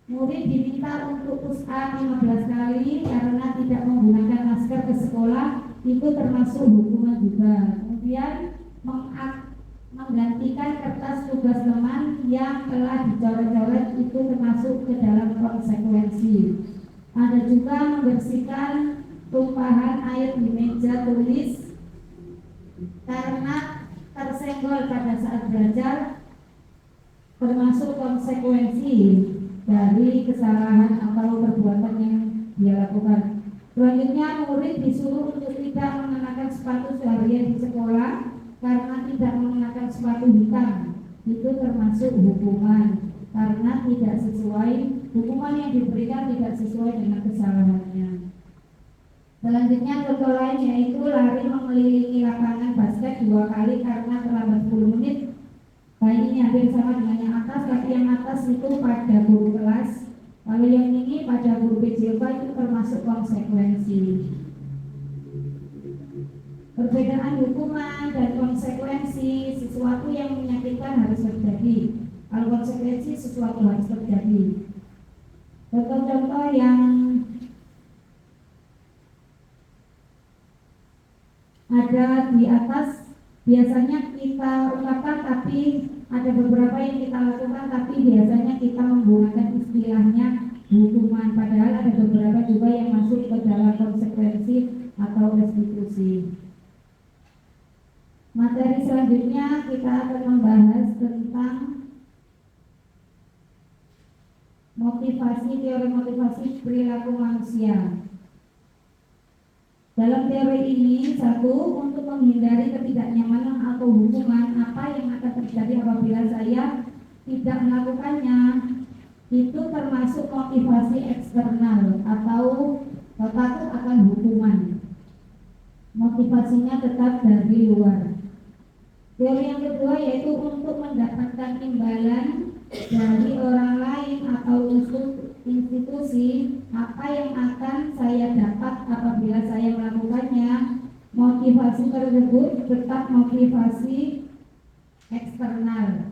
Murid diminta untuk push up 15 kali karena tidak menggunakan masker ke sekolah, itu termasuk hukuman juga. Kemudian menggantikan kertas tugas teman yang telah dicoret-coret, itu termasuk ke dalam konsekuensi. Ada juga membersihkan tumpahan air di meja tulis karena tersenggol pada saat belajar, termasuk konsekuensi dari kesalahan atau perbuatan yang dia lakukan. Selanjutnya, murid disuruh untuk tidak mengenakan sepatu seharian di sekolah karena tidak mengenakan sepatu hitam. Itu termasuk hukuman karena tidak sesuai, hukuman yang diberikan tidak sesuai dengan kesalahannya. Selanjutnya, contoh lain yaitu lari mengelilingi lapangan basket 2 kali karena terlambat 10 menit. Baik, ini hampir sama dengan yang atas, tapi yang atas itu pada guru kelas, lalu yang ini pada guru PJK. Itu termasuk konsekuensi. Perbedaan hukuman dan konsekuensi, sesuatu yang menyakitkan harus terjadi, kalau konsekuensi sesuatu harus terjadi. Contoh-contoh yang ada di atas biasanya kita ungkapkan, tapi ada beberapa yang kita lakukan tapi biasanya kita menggunakan istilahnya hukuman, padahal ada beberapa juga yang masuk ke dalam konsekuensi atau restitusi. Materi selanjutnya kita akan membahas tentang teori motivasi perilaku manusia. Dalam teori ini, satu, untuk menghindari ketidaknyamanan atau hukuman apa yang akan terjadi apabila saya tidak melakukannya, itu termasuk motivasi eksternal atau takut akan hukuman. Motivasinya tetap dari luar. Teori yang kedua yaitu untuk mendapatkan imbalan dari orang lain atau institusi apa yang akan saya dapat apabila saya melakukannya. Motivasi tersebut tetap motivasi eksternal.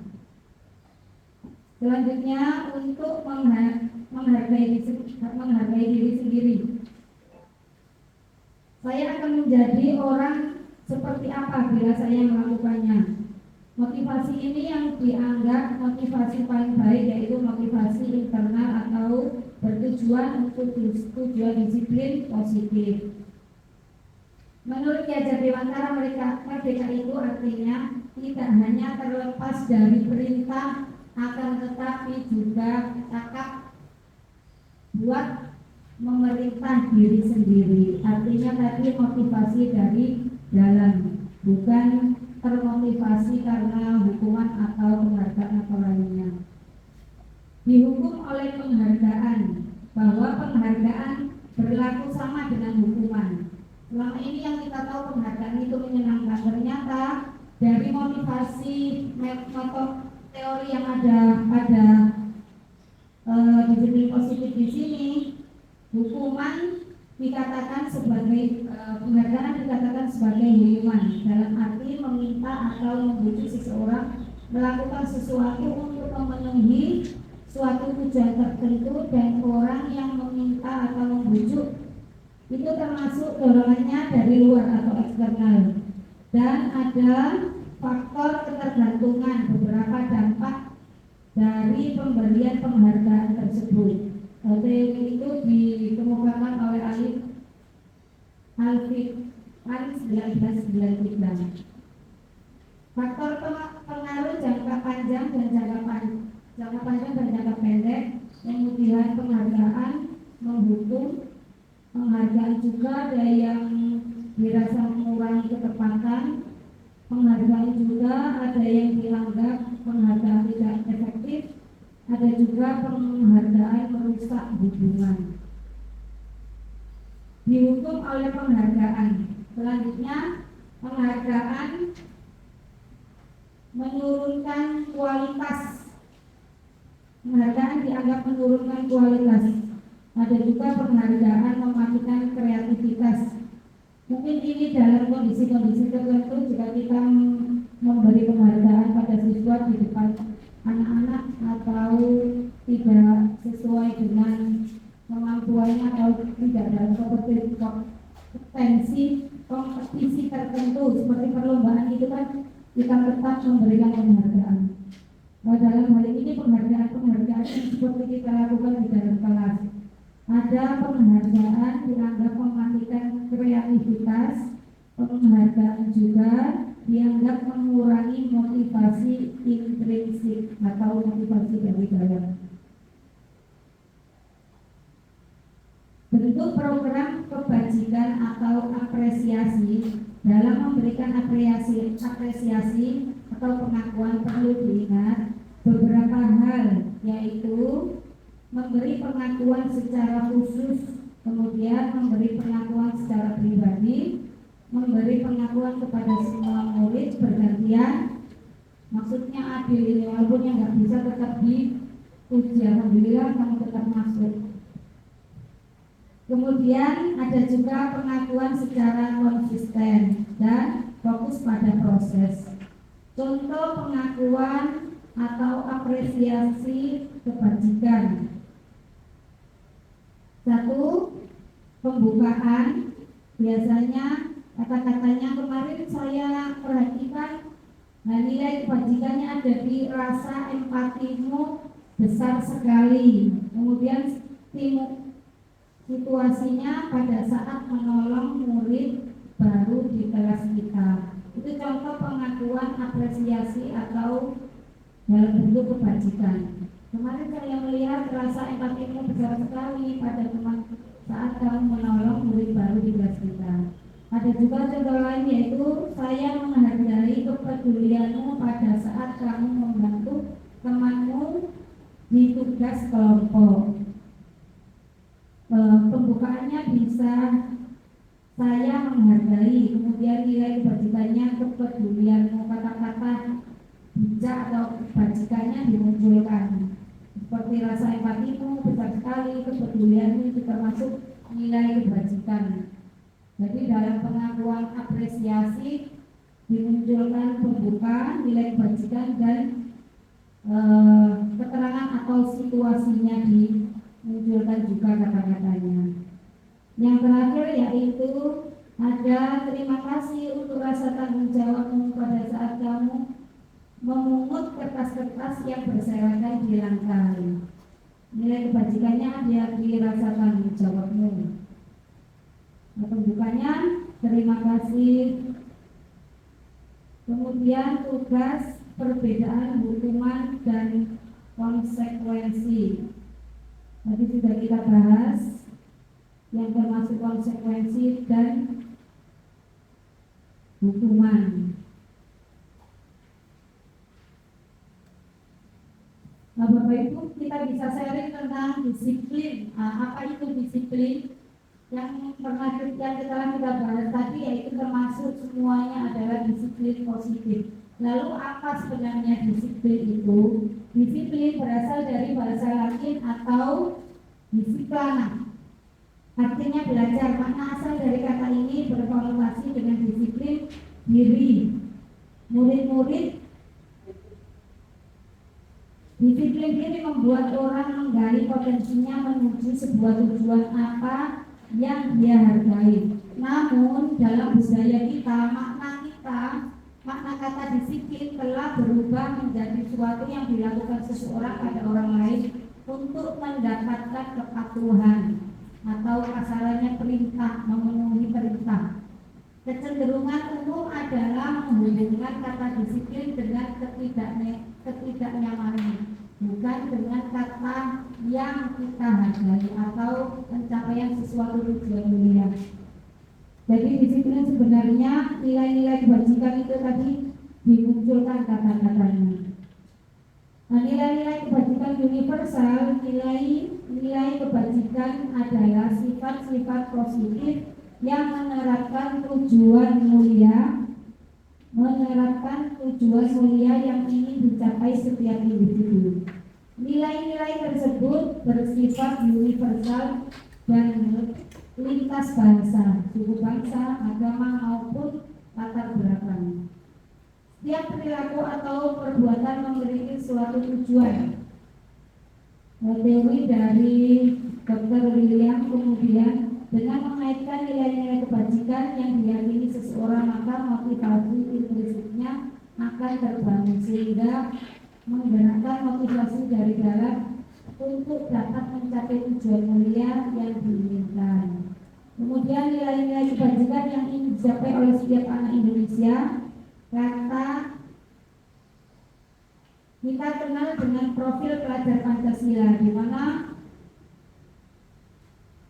Selanjutnya, untuk menghargai diri sendiri. Saya akan menjadi orang seperti apa bila saya melakukannya. Motivasi ini yang dianggap motivasi paling baik, yaitu motivasi internal atau bertujuan untuk tujuan disiplin positif. Menurut Ki Hajar Dewantara, merdeka itu artinya tidak hanya terlepas dari perintah, akan tetapi juga cakap buat memerintah diri sendiri. Artinya tadi motivasi dari dalam, bukan termotivasi karena hukuman atau penghargaan atau lainnya. Dihukum oleh penghargaan, bahwa penghargaan berlaku sama dengan hukuman. Selama ini yang kita tahu penghargaan itu menyenangkan, ternyata dari motivasi metode teori yang ada pada disiplin positif di sini, hukuman dikatakan sebagai penghargaan dikatakan sebagai hukuman, dalam arti meminta atau membujuk seseorang melakukan sesuatu untuk memenuhi suatu tujuan tertentu, dan orang yang meminta atau membujuk itu termasuk dorongannya dari luar atau eksternal. Dan ada faktor ketergantungan, beberapa dampak dari pemberian penghargaan tersebut. Teori itu dikemukakan oleh Alfred 1993. Faktor pengaruh jangka panjang dan jangka panjang dan jangka pendek, kemudian penghargaan menghukum, penghargaan juga ada yang dirasa mengurangi ketepatan, penghargaan juga ada yang dianggap penghargaan tidak efektif, ada juga penghargaan merusak hubungan. Dihukum oleh penghargaan. Selanjutnya, penghargaan menurunkan kualitas. Penghargaan dianggap menurunkan kualitas. Ada juga penghargaan mematikan kreativitas. Mungkin ini dalam kondisi-kondisi tertentu jika kita memberi penghargaan pada siswa di depan anak-anak atau tidak sesuai dengan kemampuannya atau tidak dalam kompetisi tertentu seperti perlombaan itu kan, kita tetap memberikan penghargaan. Nah, dalam hal ini penghargaan yang seperti kita lakukan di dalam kelas. Ada penghargaan dianggap mematikan kreativitas, penghargaan juga dianggap mengurangi motivasi intrinsik atau motivasi dari dalam. Bentuk program kebajikan atau apresiasi dalam memberikan apresiasi atau pengakuan perlu diingat beberapa hal, yaitu memberi pengakuan secara khusus, kemudian memberi pengakuan secara pribadi, memberi pengakuan kepada semua murid bergantian. Maksudnya adil ini, walaupun yang nggak bisa tetap diuji, alhamdulillah kamu tetap masuk. Kemudian ada juga pengakuan secara konsisten dan fokus pada proses. Contoh pengakuan atau apresiasi kebajikan. 1. Pembukaan. Biasanya kata-katanya kemarin saya perhatikan, nah nilai kebajikannya ada di rasa empatimu besar sekali. Kemudian situasinya pada saat menolong murid baru di kelas kita. Itu contoh pengakuan apresiasi atau dalam bentuk kebajikan. Kemarin saya melihat rasa empatimu besar sekali pada teman saat kamu menolong murid baru di kelas kita. Ada juga contoh lain, yaitu saya menghargai kepedulianmu pada saat kamu membantu temanmu di tugas kelompok. Pembukaannya bisa saya menghargai, kemudian nilai kebajikannya kepedulianmu, kata-kata bijak atau kebajikannya dimunculkan seperti rasa empatimu besar sekali, kepedulianmu itu termasuk nilai kebajikan. Jadi dalam pengakuan apresiasi dimunculkan pembuka, nilai kebajikan dan keterangan atau situasinya dimunculkan juga kata-katanya. Yang terakhir yaitu ada terima kasih untuk rasa tanggung jawabmu pada saat kamu memungut kertas-kertas yang berserakan di lantai. Nilai kebajikannya dia dirasa tanggung jawabmu. Pembukaannya terima kasih. Kemudian tugas, perbedaan hukuman dan konsekuensi. Tadi sudah kita bahas yang termasuk konsekuensi dan hukuman. Nah, Bapak Ibu, kita bisa sharing tentang disiplin. Apa itu disiplin? Yang telah kita bahas tadi, yaitu termasuk semuanya adalah disiplin positif. Lalu apa sebenarnya disiplin itu? Disiplin berasal dari bahasa Latin atau disiplina. Artinya belajar. Makna asal dari kata ini berkonotasi dengan disiplin diri. Murid-murid disiplin diri membuat orang menggali potensinya menuju sebuah tujuan apa yang dia hargai. Namun dalam budaya kita, makna kata disiplin telah berubah menjadi sesuatu yang dilakukan seseorang pada orang lain untuk mendapatkan kepatuhan atau kasarannya perintah, memenuhi perintah. Kecenderungan umum adalah menghubungkan kata disiplin dengan ketidaknyamanan, bukan dengan kata yang kita hargai atau pencapaian sesuatu tujuan mulia. Jadi disiplin sebenarnya nilai-nilai kebajikan itu tadi dimunculkan kata-katanya. Nah, nilai-nilai kebajikan universal, nilai kebajikan adalah sifat-sifat positif yang menerapkan tujuan mulia yang ingin dicapai setiap individu. Nilai-nilai tersebut bersifat universal dan lintas bahasa, suku bangsa, agama maupun latar belakang. Setiap perilaku atau perbuatan memiliki suatu tujuan. Teori dari Dr. William kemudian dengan mengaitkan nilai-nilai kebajikan yang diyakini seseorang, maka motivasi intrinsiknya akan terbangun sehingga menggerakkan motivasi dari dalam untuk dapat mencapai tujuan mulia yang diinginkan. Kemudian nilai-nilai kebajikan yang ingin dicapai oleh setiap anak Indonesia. Kata kita kenal dengan profil pelajar Pancasila, di mana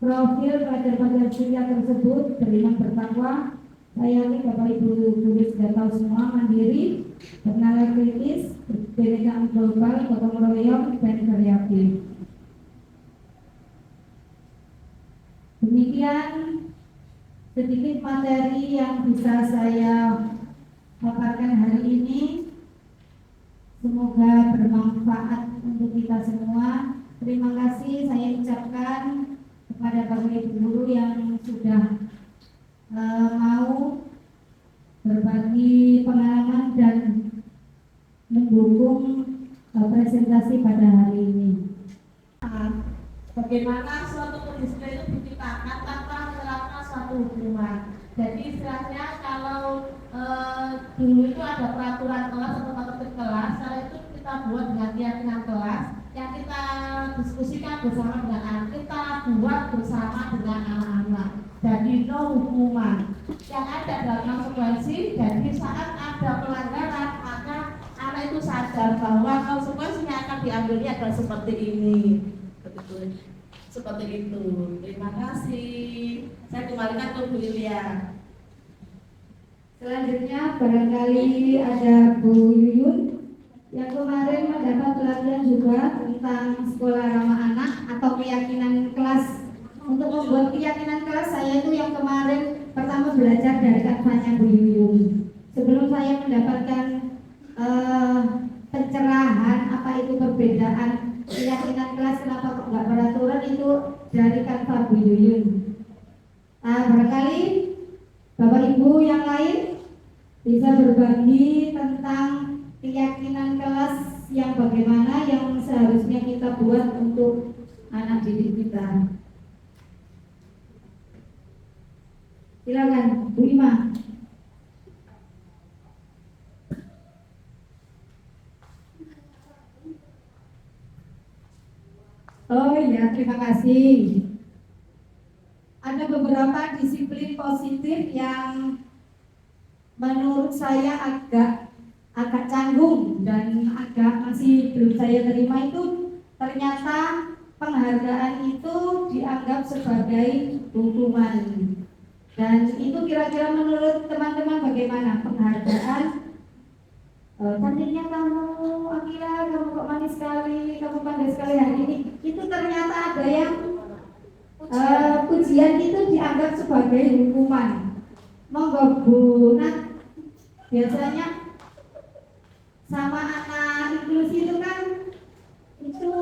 profil pelajar Pancasila tersebut beriman bertakwa, sayang Bapak Ibu guru sudah tahu semua, mandiri, bernalar kritis, berkebinekaan global, gotong royong, dan kreatif. Demikian sedikit materi yang bisa saya paparkan hari ini. Semoga bermanfaat untuk kita semua. Terima kasih saya ucapkan kepada Bapak Ibu guru yang sudah mau berbagi pengalaman dan mendukung presentasi pada hari ini. Bagaimana suatu kedisiplinan itu diciptakan tanpa menerapkan suatu hukuman. Jadi istilahnya kalau dulu itu ada peraturan kelas atau tata tertib kelas, kalau itu kita buat dengan keyakinan kelas yang kita diskusikan bersama dengan anak, kita buat bersama dengan anak-anak. Jadi no hukuman. Yang ada adalah konsekuensi. Jadi saat ada pelanggaran maka anak itu sadar bahwa konsekuensinya akan diambilnya adalah seperti ini. Betul. Seperti itu. Terima kasih. Saya kembalikan ke Bu Lilia. Selanjutnya barangkali ada Bu Yuyun yang kemarin mendapat pelatihan juga tentang sekolah ramah anak atau keyakinan kelas. Untuk membuat keyakinan kelas saya itu yang kemarin pertama belajar dari katanya Bu Yuyun. Sebelum saya mendapatkan pencerahan apa itu perbedaan keyakinan kelas kenapa kok nggak peraturan itu dari kata Bu Yuyun. Barangkali Bapak Ibu yang lain bisa berbagi tentang keyakinan kelas yang bagaimana yang seharusnya kita buat untuk anak didik kita. Silakan Bu Ima. Oh ya, terima kasih. Ada beberapa disiplin positif yang menurut saya agak canggung dan agak masih belum saya terima. Itu ternyata penghargaan itu dianggap sebagai hukuman. Dan itu kira-kira menurut teman-teman bagaimana penghargaan? Cantiknya kamu, Akila, kamu kok manis sekali, kamu pandai sekali hari ini. Itu ternyata ada yang pujian itu dianggap sebagai hukuman. Monggo Bu Nat, biasanya sama anak inklusi itu kan itu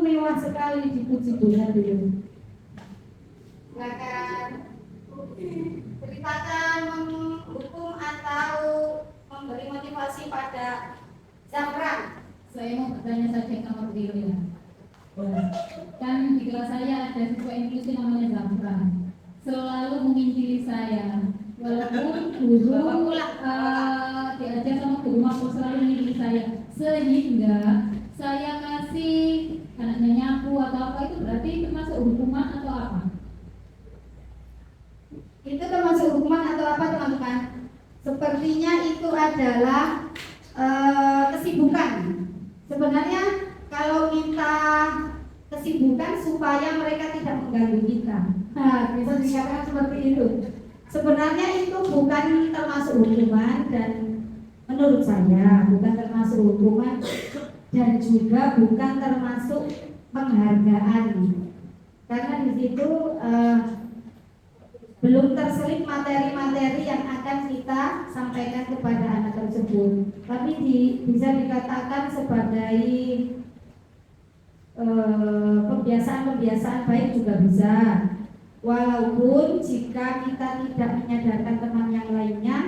mewah sekali dipuji Bu Nat dulu. Silakan ceritakan menghukum atau memberi motivasi pada Zafran. Saya mau bertanya saja sama Bu ya. Kan di kelas saya ada siswa inklusi namanya Zafran. Selalu menginjili saya. Walaupun guru diajar sama guru maupun selalu menginjili saya. Sehingga saya kasih anaknya nyapu atau apa itu berarti termasuk hukuman atau apa? Itu termasuk hukuman atau apa teman-teman? Sepertinya itu adalah kesibukan. Sebenarnya kalau minta kesibukan supaya mereka tidak mengganggu kita, bisa dikatakan seperti itu. Sebenarnya itu bukan termasuk hukuman dan menurut saya bukan termasuk hukuman dan juga bukan termasuk penghargaan. Karena di situ belum terselip materi-materi yang akan kita sampaikan kepada anak tersebut. Tapi bisa dikatakan sebagai kebiasaan-kebiasaan baik juga bisa. Walaupun jika kita tidak menyadarkan teman yang lainnya,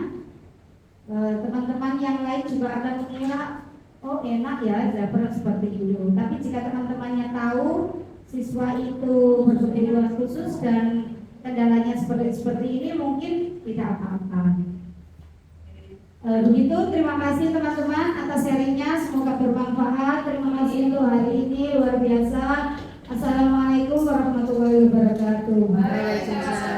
teman-teman yang lain juga akan mengira, oh enak ya Zafran seperti itu. Tapi jika teman-temannya tahu siswa itu berkebutuhan khusus dan kendalanya seperti ini, mungkin tidak apa-apa. Begitu, terima kasih teman-teman atas sharingnya, semoga bermanfaat. Terima kasih untuk hari ini, luar biasa. Assalamualaikum warahmatullahi wabarakatuh. Waalaikumsalam.